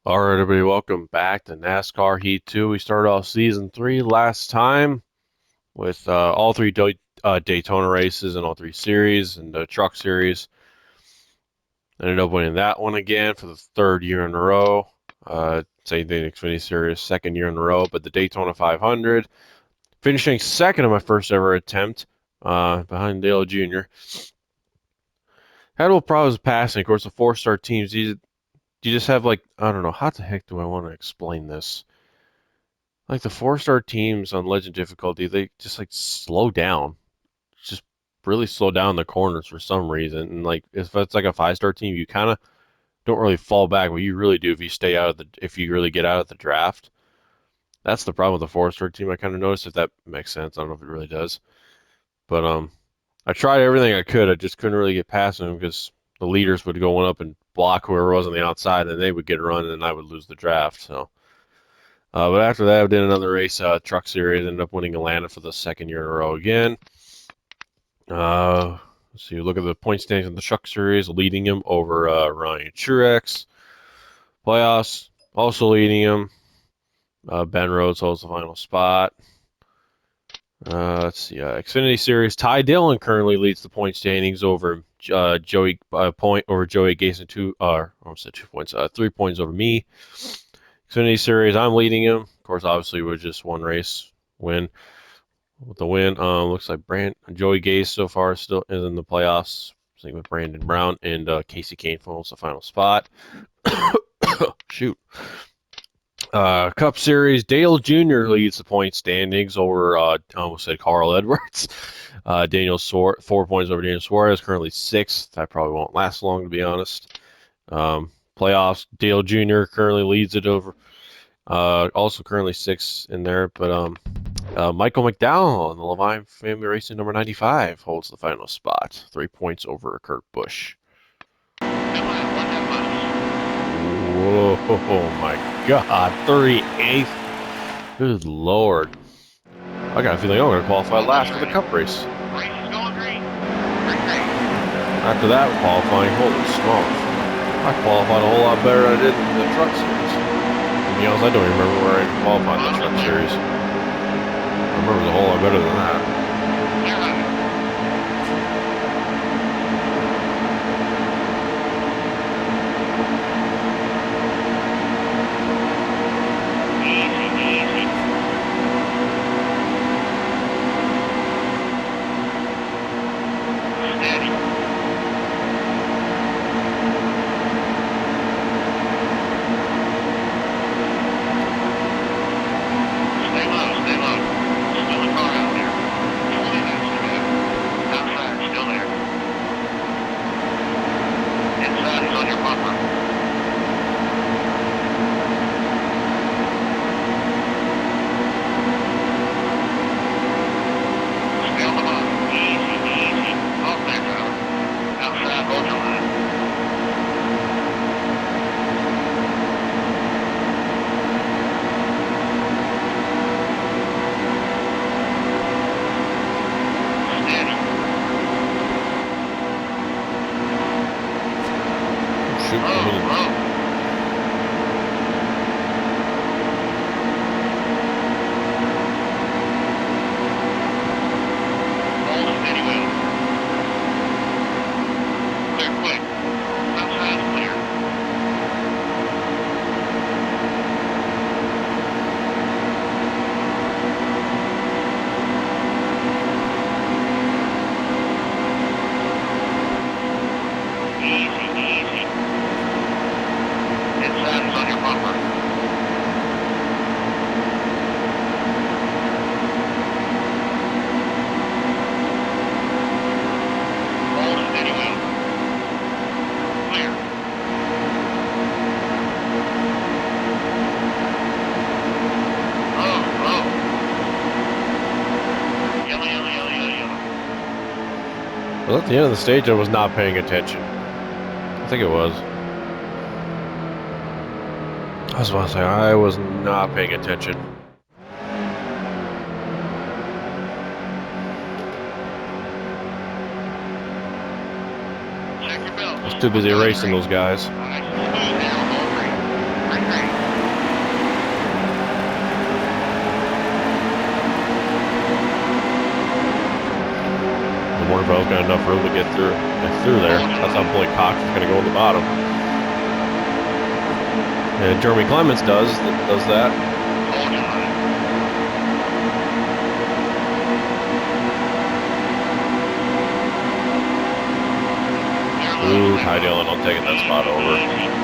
All right, everybody, welcome back to NASCAR Heat 2. We started off Season 3 last time with all three Daytona races and all three series and the Truck Series. Ended up winning that one again for the third year in a row. Same thing, Xfinity Series, second year in a row, but the Daytona 500. Finishing second in my first ever attempt behind Dale Jr. Had a little problems passing. Of course, the four-star teams, you just have like, I don't know, how the heck do I want to explain this? Like the four-star teams on Legend difficulty, they just like slow down, just really slow down the corners for some reason. And like if it's like a five-star team, you kind of don't really fall back, but you really do if you stay out of if you really get out of the draft. That's the problem with the four-star team. I kind of noticed if that makes sense. I don't know if it really does, but I tried everything I could. I just couldn't really get past them because the leaders would go up and block whoever was on the outside, and they would get a run, and I would lose the draft. So. But after that, I did another race, Truck Series. Ended up winning Atlanta for the second year in a row again. Let's see. Look at the point standings in the Truck Series, leading him over Ryan Truex. Playoffs, also leading him. Ben Rhodes holds the final spot. Let's see. Xfinity Series, Ty Dillon currently leads the point standings over Joey Gase and I almost said 2 points. 3 points over me. Xfinity Series, I'm leading him. Of course, obviously, with just one race win. With the win, looks like Joey Gase so far still is in the playoffs. Same with Brandon Brown and Casey Kane holds the final spot. Shoot. Cup Series, Dale Jr. leads the point standings over, I almost said Carl Edwards. 4 points over Daniel Suarez, currently sixth. That probably won't last long, to be honest. Playoffs, Dale Jr. currently leads it over. Also currently sixth in there, but Michael McDowell in the Levine Family Racing number 95 holds the final spot, 3 points over Kurt Busch. Whoa, oh my God, 38th. Good Lord. I got a feeling I'm going to qualify last for the Cup race. After that qualifying, holy smokes. I qualified a whole lot better than I did in the Truck Series. To be honest, I don't even remember where I qualified in the Truck Series. I remember it was a whole lot better than that. Well, at the end of the stage, I was not paying attention. I think it was. I was about to say, I was not paying attention. I was too busy racing those guys. Royale's got enough room to get through there. That's how Blake Cox is going to go in the bottom. And Jeremy Clements does that. Ooh, Ty Dillon, I'm taking that spot over.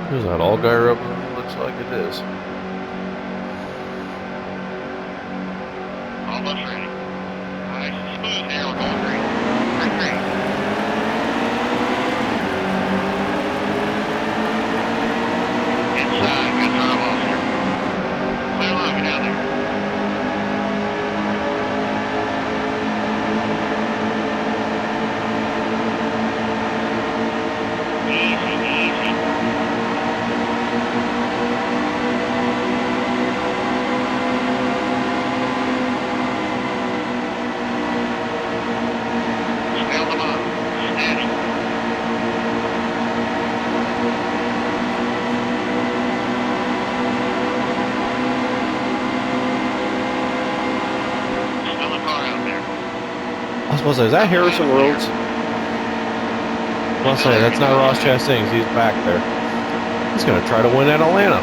Is that all guy rubber? Looks like it is. Almost ready. Nice smooth there with all green. Great. Inside, good throw off here. Clear line, get down there. Easy. I was supposed to say, is that Harrison Rhodes? I'll say, that's not Ross Chastain. He's back there. He's going to try to win at Atlanta.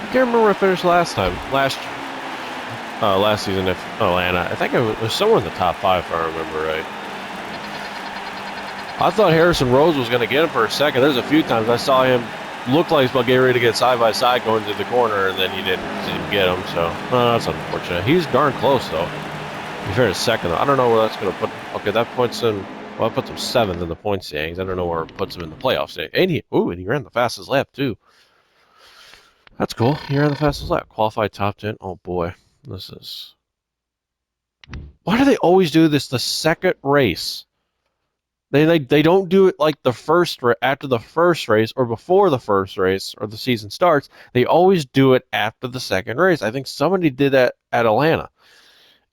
I can't remember where I finished last season at Atlanta. I think it was somewhere in the top 5 if I remember right. I thought Harrison Rhodes was going to get him for a second. There's a few times I saw him look like he's about getting ready to get side by side going to the corner, and then he didn't get him. So that's unfortunate. He's darn close though. He finished second. I don't know where that's going to put. Okay, that puts him. Well, that puts him 7th in the point standings. I don't know where it puts him in the playoffs. And he ran the fastest lap too. That's cool. He ran the fastest lap. Qualified top 10. Oh boy, this is. Why do they always do this? The second race. They don't do it like after the first race or before the first race or the season starts. They always do it after the second race. I think somebody did that at Atlanta,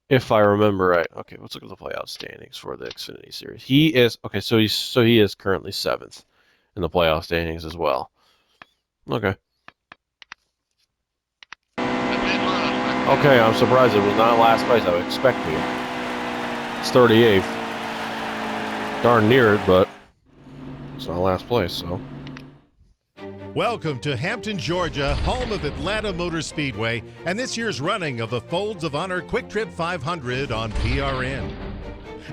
if I remember right. Okay, let's look at the playoff standings for the Xfinity Series. He is okay. So he is currently 7th in the playoff standings as well. Okay. Okay, I'm surprised it was not last place. I was expecting it. It's 38th. Darn near it, but it's not last place, so. Welcome to Hampton, Georgia, home of Atlanta Motor Speedway, and this year's running of the Folds of Honor Quick Trip 500 on PRN.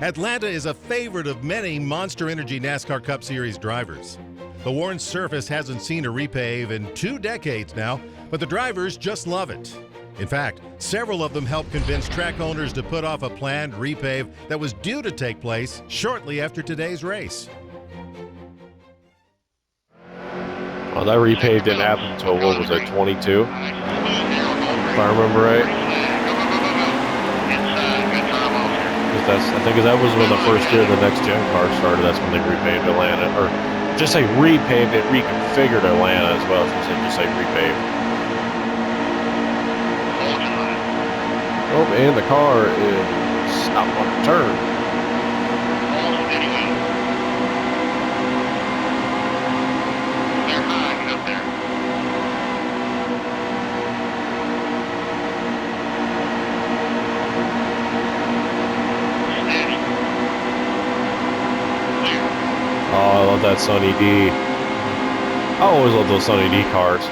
Atlanta is a favorite of many Monster Energy NASCAR Cup Series drivers. The worn surface hasn't seen a repave in 2 decades now, but the drivers just love it. In fact, several of them helped convince track owners to put off a planned repave that was due to take place shortly after today's race. Well, that repave didn't happen until, what was it, 22? If I remember right. I think that was when the first year of the next gen car started. That's when they repaved Atlanta, or just say repaved it, reconfigured Atlanta as well. Just say repaved. Oh, and the car is stopped on the turn. They're high, get up there. Steady. Clear. Oh, I love that Sunny D. I always love those Sunny D cars.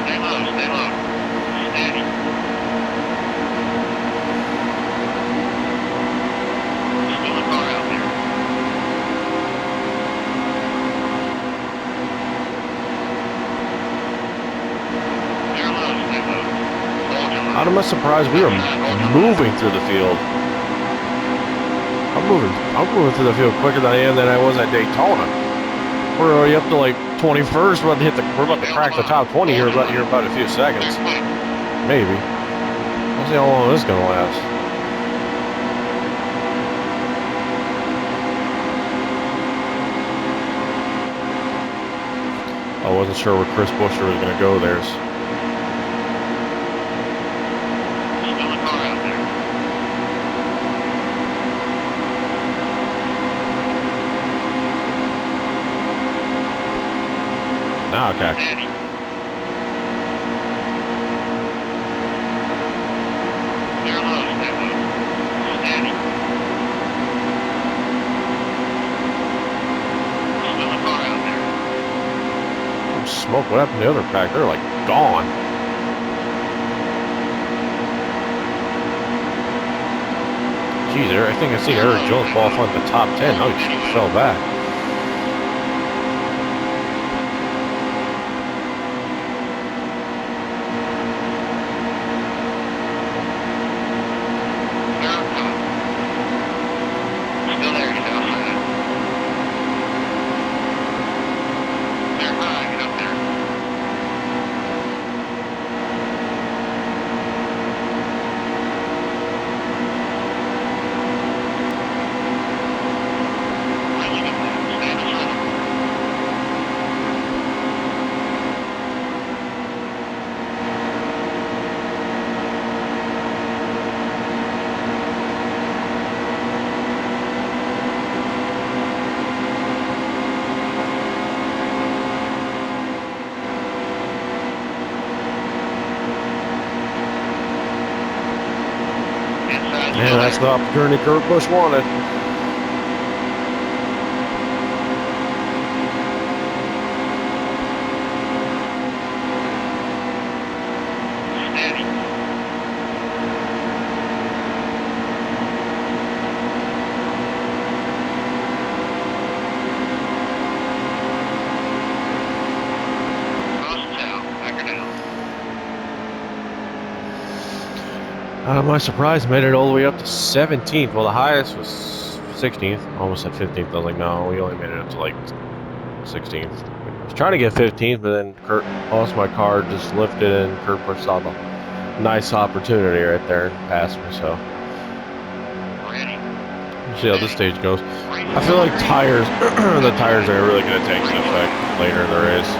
Stay low, stay low. Steady. Still a car out there. They're low, stay low. Hold your line. I'm not surprised we were moving through the field. I'm moving through the field quicker than I was at Daytona. We're already up to like 21st. We're about to crack the top 20 here about a few seconds. They're quick. Maybe. We'll see how long this is gonna last. I wasn't sure where Chris Buescher was gonna go there. Still a car out there. Now, okay. Steady. They're low, stay low. Steady. Still a car out there. Smoke, what happened to the other pack? They're like gone. Jeez, I think I seen Eric Jones fall off on the top 10. Oh, he fell back. They're up top. Still there, get outside. They're high, get up there. Really good man. Stay in the center. Inside, Man, that's the opportunity Kurt Busch wanted. steady. Cross out, back her down. Am I surprised made it all the way up to 17th? Well, the highest was 16th. Almost at 15th. I was like, no, we only made it up to like 16th. I was trying to get 15th, but then Kurt lost my car, just lifted, and Kurt Busch saw the nice opportunity right there and passed me. So Ready. we'll see how this stage goes. I feel like tires, the tires are really going to take an effect later in the race.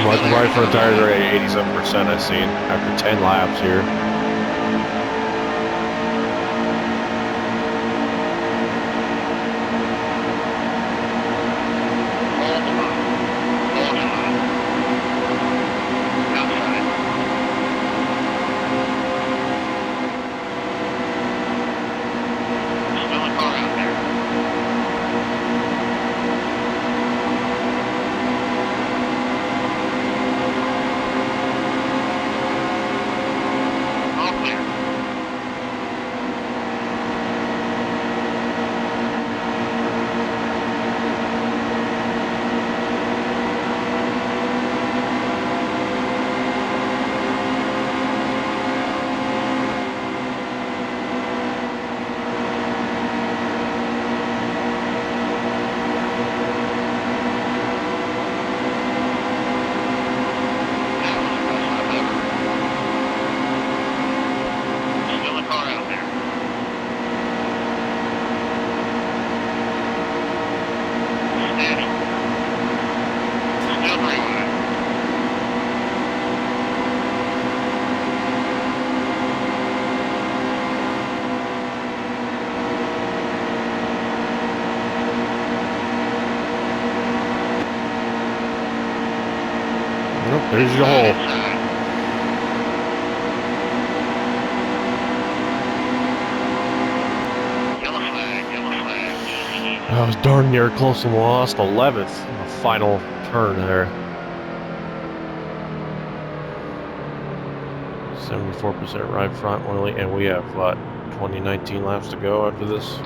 My right front tires are at 87%, I've seen, after 10 laps here. Hold the line. Hold your line. Outside. Still a car out there. There's your hole. Yellow flag, yellow flag. I was darn near close and lost 11th in the final turn there. 74% right front, Willie, and we have what, 2019 laps to go after this.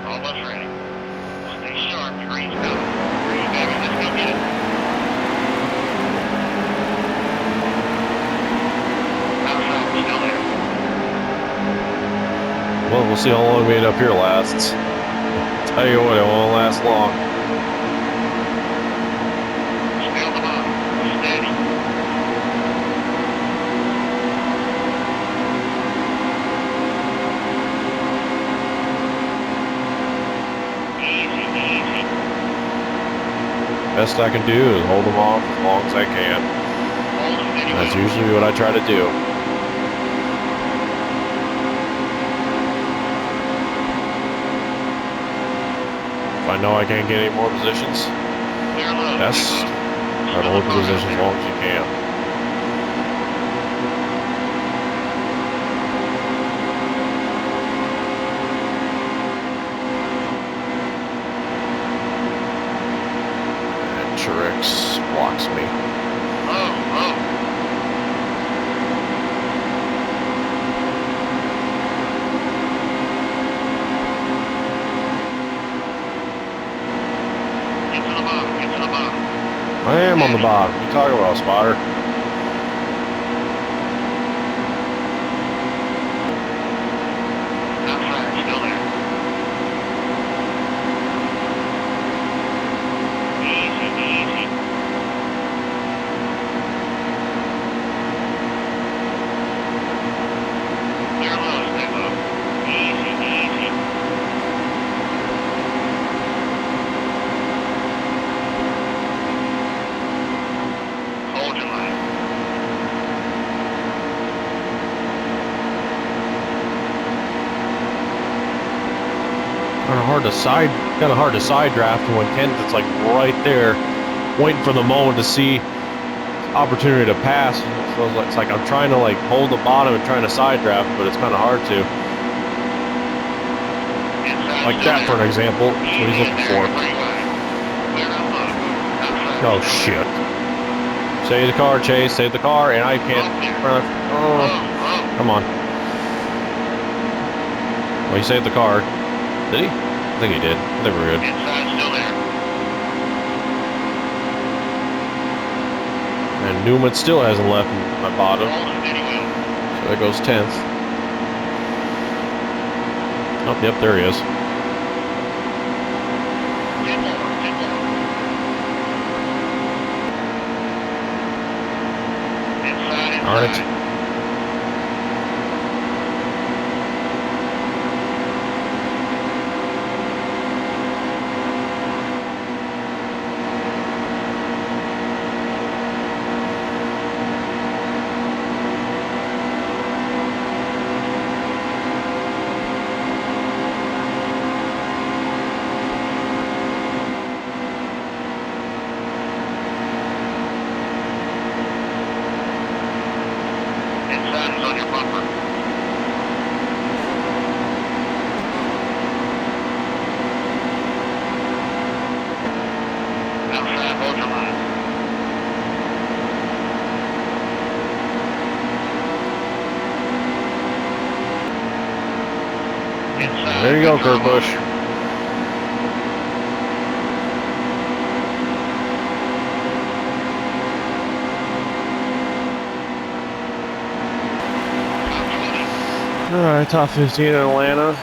Almost ready. Stay sharp. Green's coming. Green, baby. Let's go get it. Outside, still there. Well, we'll see how long we end up here lasts. Tell you what, it won't last long. Stay on the bottom. Steady. Easy, easy. Best I can do is hold them off as long as I can. Hold steady. That's usually what I try to do. If I know I can't get any more positions, Clear low. that's try to hold the position as long as you can. And Truex blocks me. Low, low. Get to the bottom. Get to the bottom. I am on the bottom. What are you talking about, spotter? Outside, still there. Easy, easy. Clear low, stay low. Easy, easy. Hold your line. Kind of hard to side draft when Kent is like right there, waiting for the moment to see opportunity to pass. So it's like I'm trying to like hold the bottom and trying to side draft, but it's kind of hard to. Inside, Like still that, for there. an example. That's what he's looking for. Oh shit! Save the car, Chase. Save the car, and I can't. Oh, come on. Well, he saved the car. Did he? I think he did. I think we're good. Inside, still there. And Newman still hasn't left my bottom. Hold steady wheel. So that goes 10th. Oh, yep, there he is. 10 more, 10 more. Inside, Darn it. inside. Inside is on your bumper. Outside, hold your line. Inside. There you go, good job Kurt Busch. over there. Top 20. Alright, top 15 in Atlanta.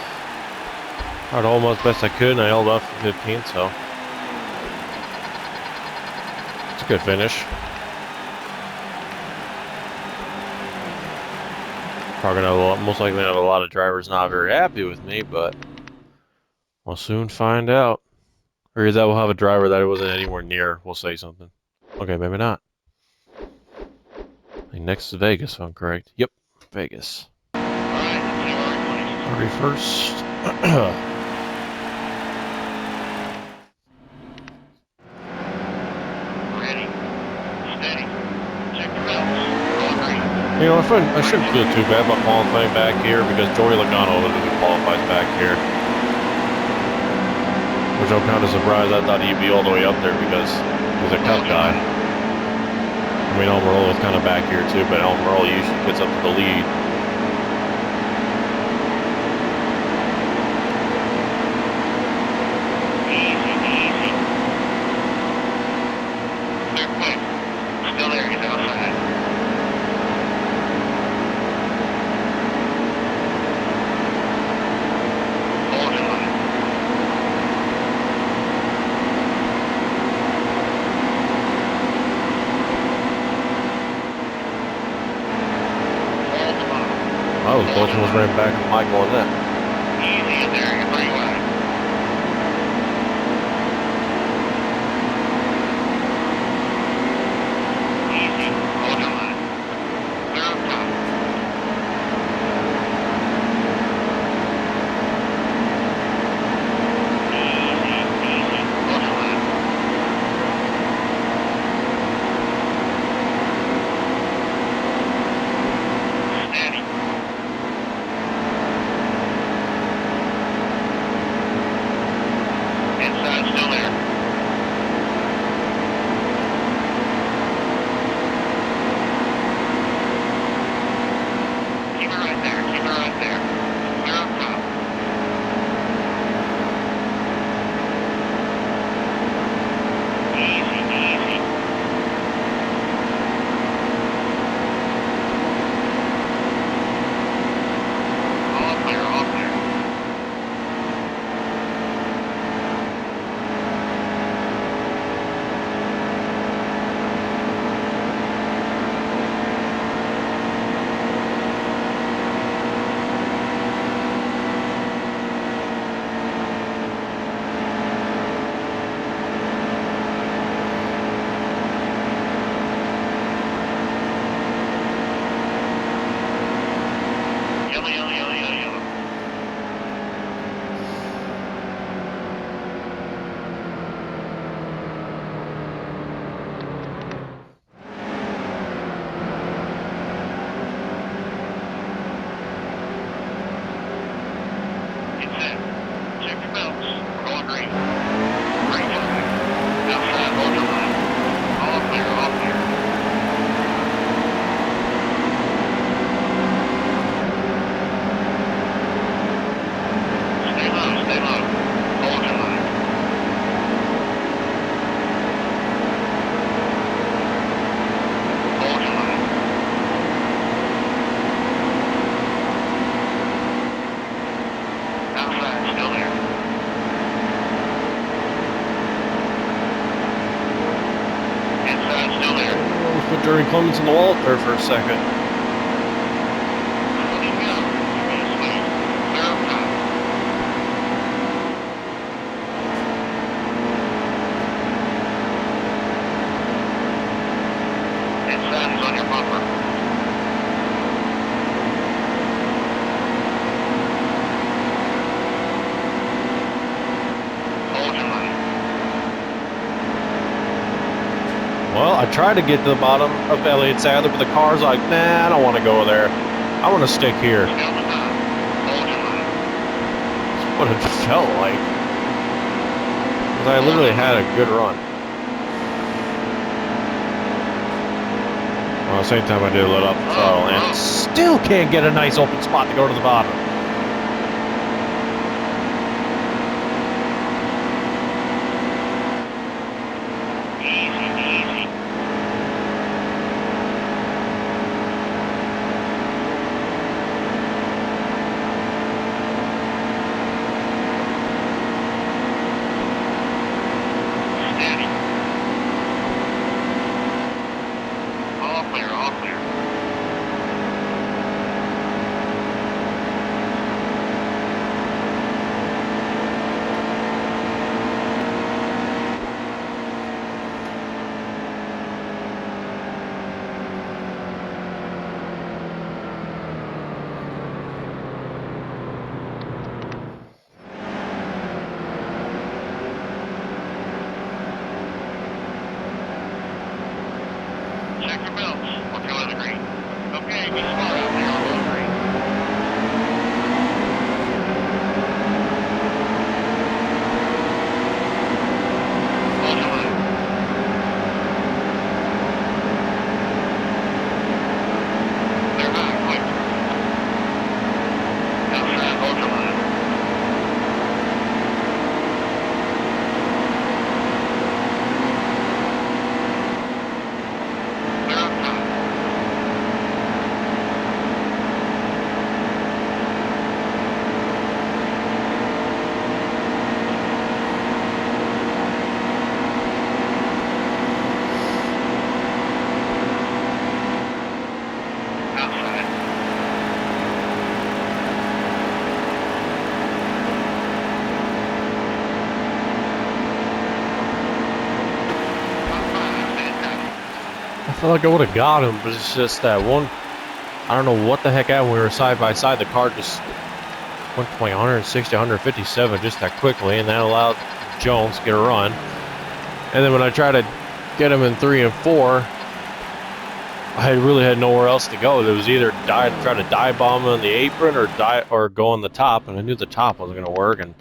Tried to hold them as best I could, and I held up for 15, so. It's a good finish. Probably gonna most likely have a lot of drivers not very happy with me, but we'll soon find out. Or that we'll have a driver that wasn't anywhere near will say something. Okay, maybe not. I think next is Vegas, if I'm correct. Yep, Vegas. Alright, let's see where we place. 31st Ready. Steady. Check your belts. Going green. You know, I shouldn't feel too bad about qualifying back here because Joey Logano literally qualifies back here. Which I'm kind of surprised. I thought he'd be all the way up there because he's a Cup guy. I mean, Almirola is kind of back here too, but Almirola usually gets up to the lead. Easy, easy. Clear quick. Still there. He's outside. Hold in line. Hold the bottom. I was close and was right back to Michael on that. Easy in there. You're pretty wide. Easy. Hold your line. Clear up top. Easy, easy. Hold your line. Steady. Inside still there. Keep it right there. Keep it right there. Clear up top. Easy, easy. All clear, all clear. Yellow, yellow, yellow, yellow, yellow. It's in. Check your belts. We're going green. Green flag. Outside, hold your line. All clear, all clear. Stay low, stay low. Hold your line. Hold your line. Outside, still there. Inside, still there. Almost put Jeremy Clements in the wall there for a second. Let him go. Give me a swing. Clear up top. Inside is on your bumper. Hold your line. Well, I tried to get to the bottom of Elliott Sadler, but the car's like, nah, I don't want to go there. I want to stick here. Stay on the top. Hold your line. That's what it felt like. Because I literally had a good run. Well, at the same time, I did let off the throttle and still can't get a nice open spot to go to the bottom. Easy, easy. Steady. All clear, all clear. Be smart out there on those green. Hold your line. Clear back, quick. Outside, hold your line. Clear up top. Outside. Top 5, stand tight. I feel like I would have got him, but it's just that one. I don't know what the heck happened. We were side by side. The car just went from like 160, 157 just that quickly, and that allowed Jones to get a run. And then when I tried to get him in 3 and 4, I really had nowhere else to go. There was either try to dive bomb on the apron or go on the top, and I knew the top wasn't going to work. And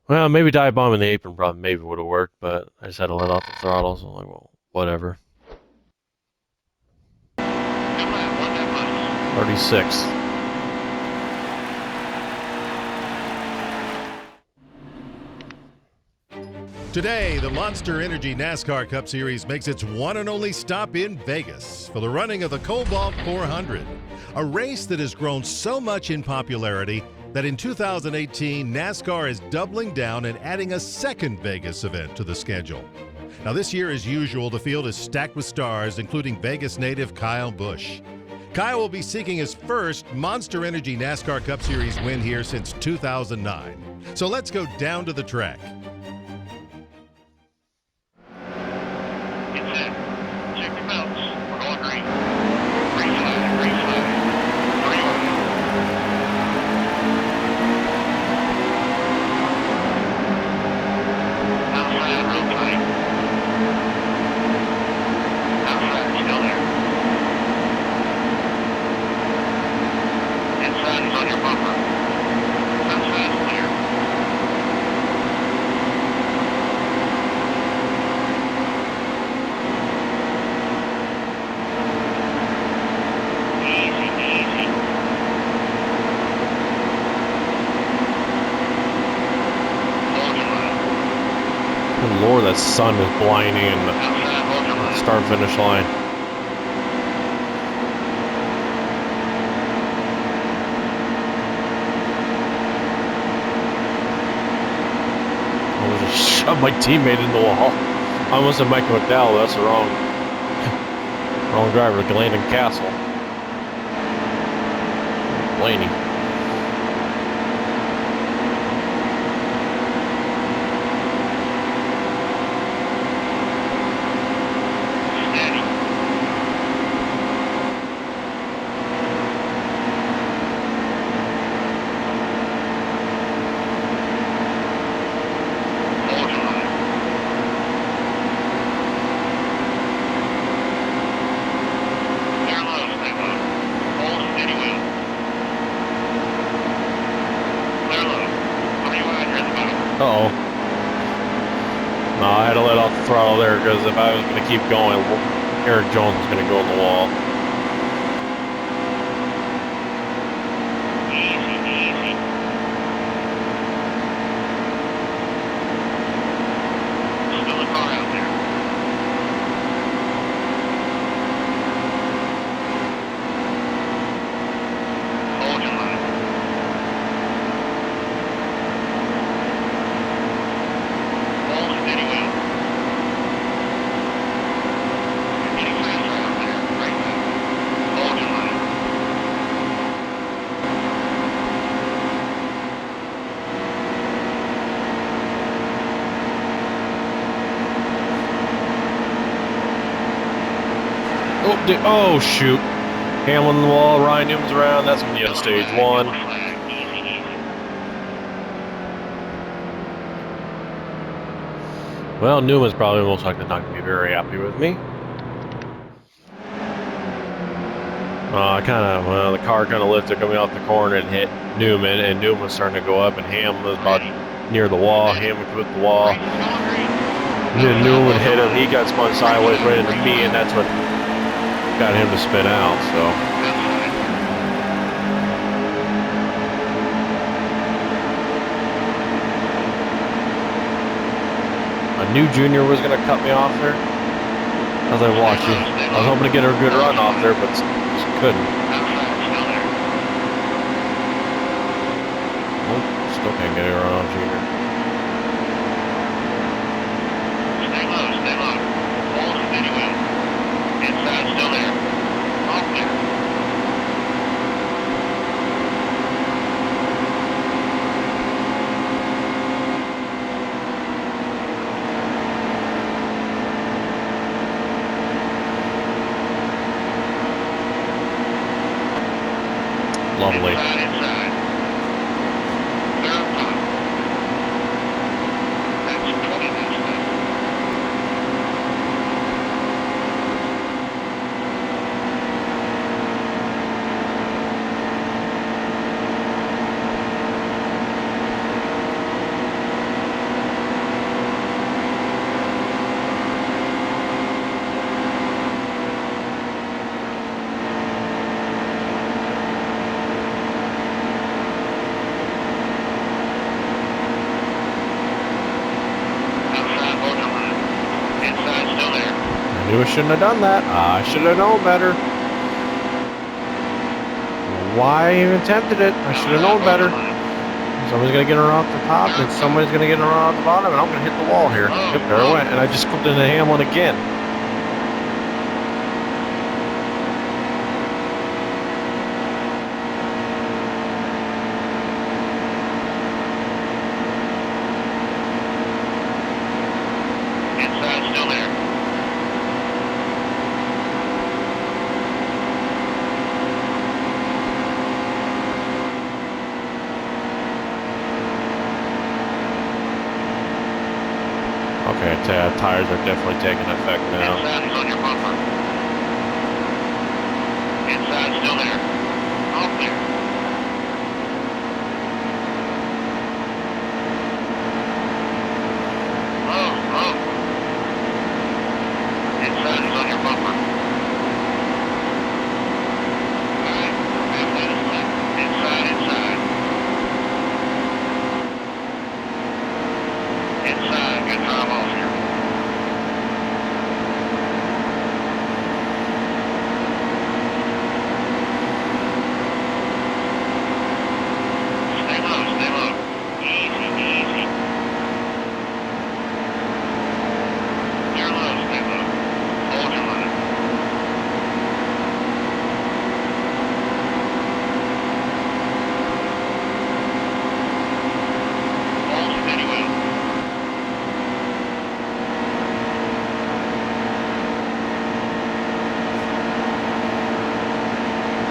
well, maybe dive bomb in the apron probably maybe would have worked, but I just had to let off the throttle. So I'm like, well, whatever. Good lap, one that much. 36. Today, the Monster Energy NASCAR Cup Series makes its one and only stop in Vegas for the running of the Cobalt 400, a race that has grown so much in popularity that in 2018, NASCAR is doubling down and adding a second Vegas event to the schedule. Now, this year, as usual, the field is stacked with stars, including Vegas native Kyle Busch. Kyle will be seeking his first Monster Energy NASCAR Cup Series win here since 2009. So let's go down to the track. Get set. Check your belts. We're going green. Green flag, green flag. 3 wide. Outside, real tight. Outside, still there. Inside is on your bumper. Outside is clear. Easy, easy. Hold your line. Good Lord, that sun is blinding in the Outside, hold your line. start finish line. I almost just shoved my teammate in the wall. I almost said Mike McDowell. That's the wrong driver. Landon Castle. Blaney. Steady. Hold your line. Clear low, stay low. Hold steady wheel. Clear low. 3 wide, you're in the middle. Uh-oh. No, I had to let off the throttle there because if I was going to keep going, Eric Jones was going to go in the wall. Easy, easy. Still a car out there. Hold your line. Hold steady wheel. You're getting faster out there. Right now. Hold your line. Oh, shoot. Hamlin in the wall, Ryan Newman's around. That's when you had stage 1. Flag. Easy, easy. Well, Newman's probably most likely not going to be very happy with me. The car kind of lifted coming off the corner and hit Newman, and Newman was starting to go up, and Ham was about Ready. near the wall. Ham was with the wall. Green, still green. And then Outside, Newman hold your hit him. line. He got spun sideways right into me, and that's what got him to spin out. So Outside. I knew Junior was going to cut me off there as I watched you. I was hoping to get a good run off there, but just couldn't. Outside, still there. Nope, still can't get a run off Junior. Stay low, stay low. Hold steady well. Inside, still there. All clear. Lovely. Inside. Clear up top. That's 20 minutes left. Outside, hold your line. Inside, still there. I knew I shouldn't have done that. I should have known better. Why I even attempted it? I should have known better. Somebody's gonna get her off the top, and somebody's gonna get her off the bottom, and I'm gonna hit the wall here. Yep, there I went, and I just clipped into Hamlin again. Inside, still there. Okay, tires are definitely taking effect now. Inside, he's on your bumper. Inside, still there. All clear. Low. Inside, he's on your bumper. Alright, halfway this lap. Inside. Inside, good drive off here. Stay low. Easy. You're low, stay low. Hold your line. Hold steady well.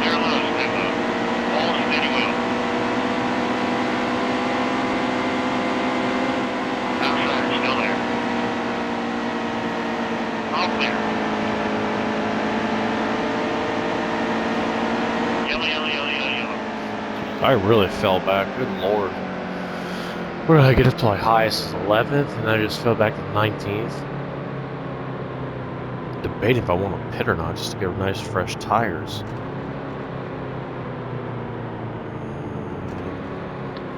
You're low, stay low. Hold steady well. Outside, still there. All clear. Yellow. I really fell back. Good lord. Where did I get up to, like, highest 11th, and I just fell back to 19th? Debating if I want to pit or not, just to get nice fresh tires.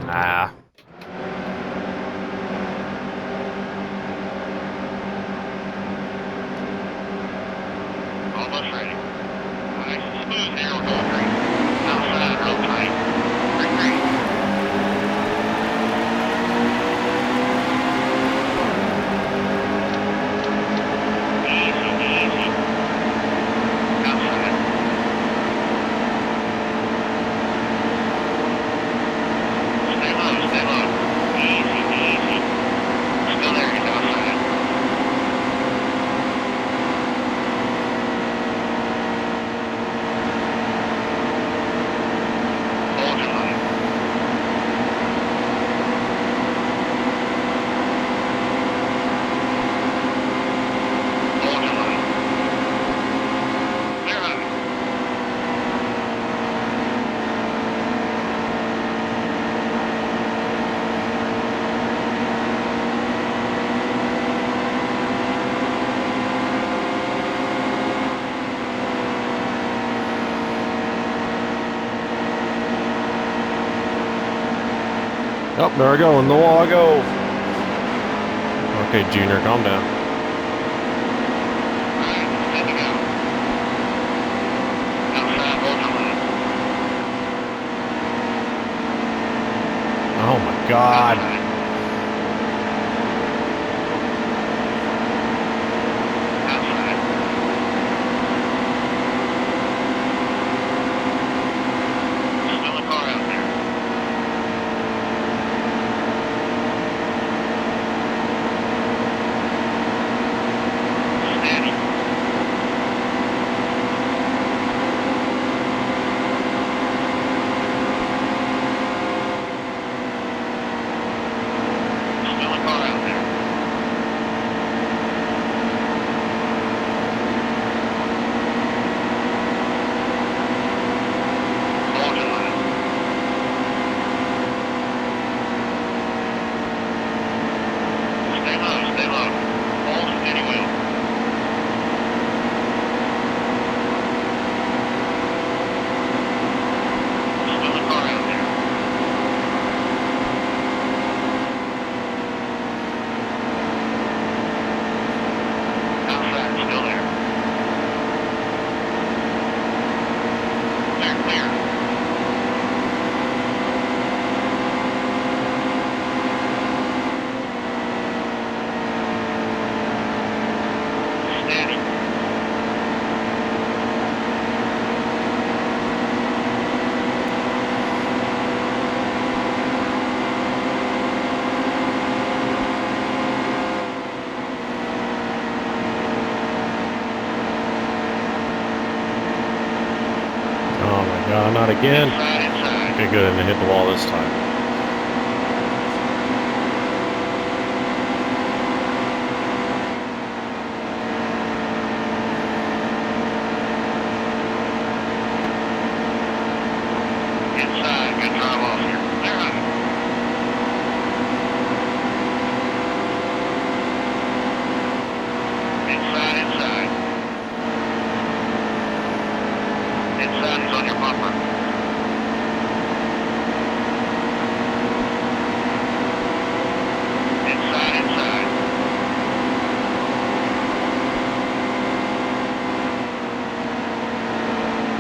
Ah. Almost ready. Nice and smooth here, we're going green. Outside, real tight. Green. Easy. Outside. Stay low. Oh, there I go. In the wall I go. Okay, Junior, calm down. Alright, steady go. Outside ultra line. Oh my God. Outside. Outside. Still a car out there. Steady. Still a car out there. Hold your line. Stay low, stay low. Hold steady wheel. Still a car out there. Outside, still there. Clear, clear. Steady. Oh my God, not again. Inside, inside. Okay, good. I didn't hit the wall this time. Inside. Good drive off here. Clear high. Inside, inside. Inside, he's on your bumper. Inside, inside.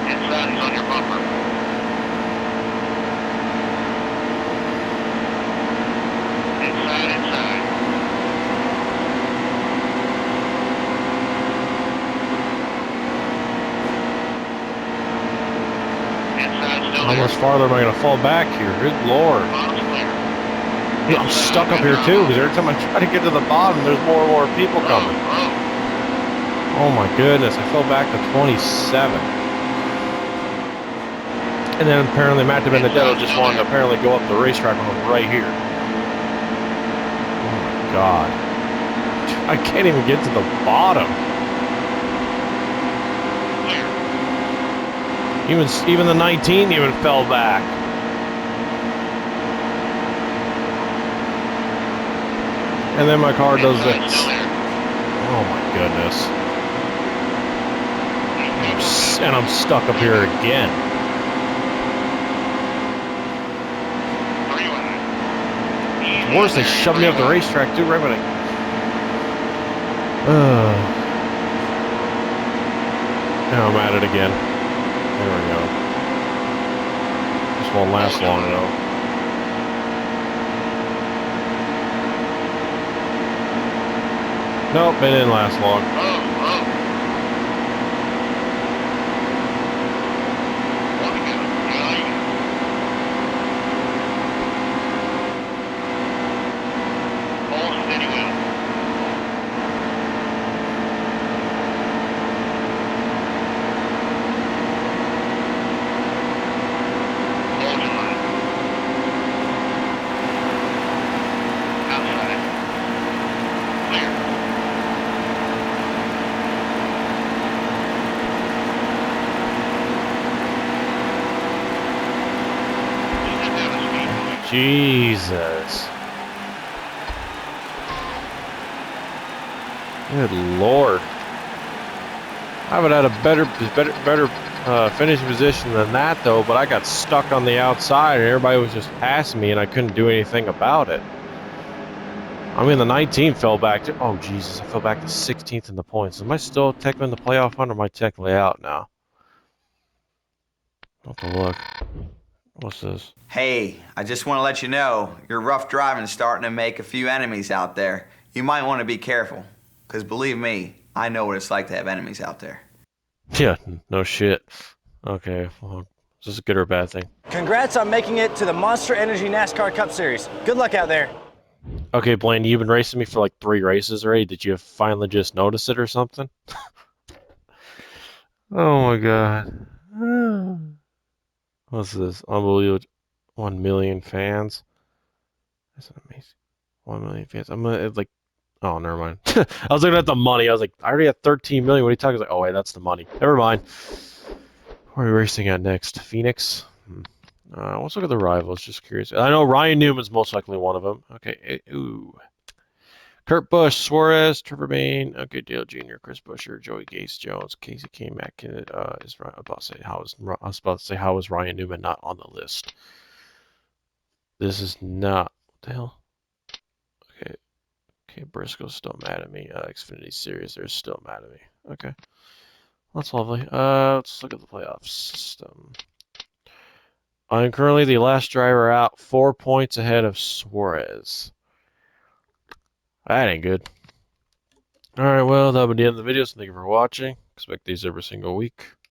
Inside, he's on your bumper. Inside, inside. Inside, still How there. much farther am I going to fall back here? Good Lord. Bottom's clear. I'm stuck up here too, because every time I try to get to the bottom, there's more and more people Row, coming. row. Oh my goodness, I fell back to 27. And then apparently Matt DiBenedetto just wanted to apparently go up the racetrack when I was right here. Oh my God. I can't even get to the bottom. Clear. Even the 19 even fell back. And then my car does Inside, this. still there. Oh my goodness. And I'm stuck up here again. Three wide. It's worse, they shoved me off the racetrack too, right when I... Now I'm at it again. There we go. This won't last long though. Nope, it didn't last long. Oh, oh. One to go. Yeah, you go. Hold steady wheel. Hold your line. Outside. Clear. Step down the speed. Jesus. Good Lord. I haven't had a better finishing position than that, though, but I got stuck on the outside, and everybody was just passing me, and I couldn't do anything about it. I mean, the 19 fell back to... Oh, Jesus, I fell back to 16th in the points. Am I still technically in the playoff hunt, or am I technically out now? I'll have to look. What's this? Hey, I just want to let you know, your rough driving is starting to make a few enemies out there. You might want to be careful, because believe me, I know what it's like to have enemies out there. Yeah, no shit. Okay, well, is this a good or a bad thing? Congrats on making it to the Monster Energy NASCAR Cup Series. Good luck out there. Okay, Blaine, you've been racing me for like 3 races already. Did you finally just notice it or something? Oh my god. What's this? Unbelievable. 1 million fans. That's amazing. 1 million fans. I'm gonna like. Oh, never mind. I was looking at the money. I was like, I already have 13 million. What are you talking? I was like, oh wait, that's the money. Never mind. Where are we racing at next? Phoenix. Let's look at the rivals. Just curious. I know Ryan Newman's most likely one of them. Okay. Ooh. Kurt Busch, Suarez, Trevor Bayne, okay, Dale Jr., Chris Buescher, Joey Gase, Jones, Casey K-Mac. I was about to say how is Ryan Newman not on the list? This is not what the hell. Okay, Briscoe's still mad at me. Xfinity Series, they're still mad at me. Okay, that's lovely. Let's look at the playoff system. I'm currently the last driver out, 4 points ahead of Suarez. That ain't good. Alright, well, that'll be the end of the video, so thank you for watching. Expect these every single week.